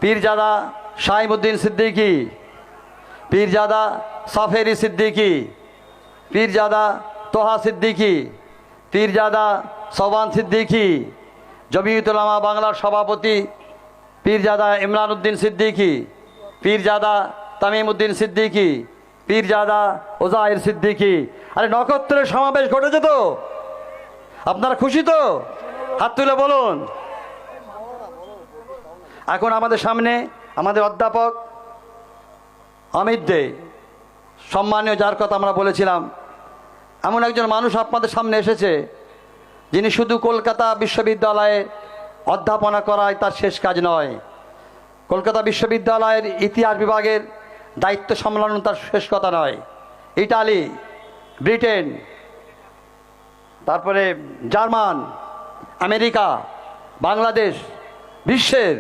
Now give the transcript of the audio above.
পীরজাদা শাইমুদ্দিন সিদ্দিকী, পীরজাদা সাফেরি সিদ্দিকী, পীরজাদা তোহা সিদ্দিকী, পীরজাদা সোবান সিদ্দিকী, জমিয়তুল উলামা বাংলার সভাপতি পীরজাদা ইমরান উদ্দিন সিদ্দিকী, পীরজাদা তামিম উদ্দিন সিদ্দিকী, পীরজাদা ওজাহির সিদ্দিকী। আরে নক্ষত্রের সমাবেশ ঘটেছে তো, আপনারা খুশি তো? হাত তুলে বলুন। এখন আমাদের সামনে আমাদের অধ্যাপক অমিত দে, সম্মানীয়, যার কথা আমরা বলেছিলাম, এমন একজন মানুষ আপনাদের সামনে এসেছে যিনি শুধু কলকাতা বিশ্ববিদ্যালয়ে অধ্যাপনা করায় তার শেষ কাজ নয়, কলকাতা বিশ্ববিদ্যালয়ের ইতিহাস বিভাগের দায়িত্ব সামলানো তার শেষ কথা নয়। ইটালি, ব্রিটেন, তারপরে জার্মান, আমেরিকা, বাংলাদেশ, বিশ্বের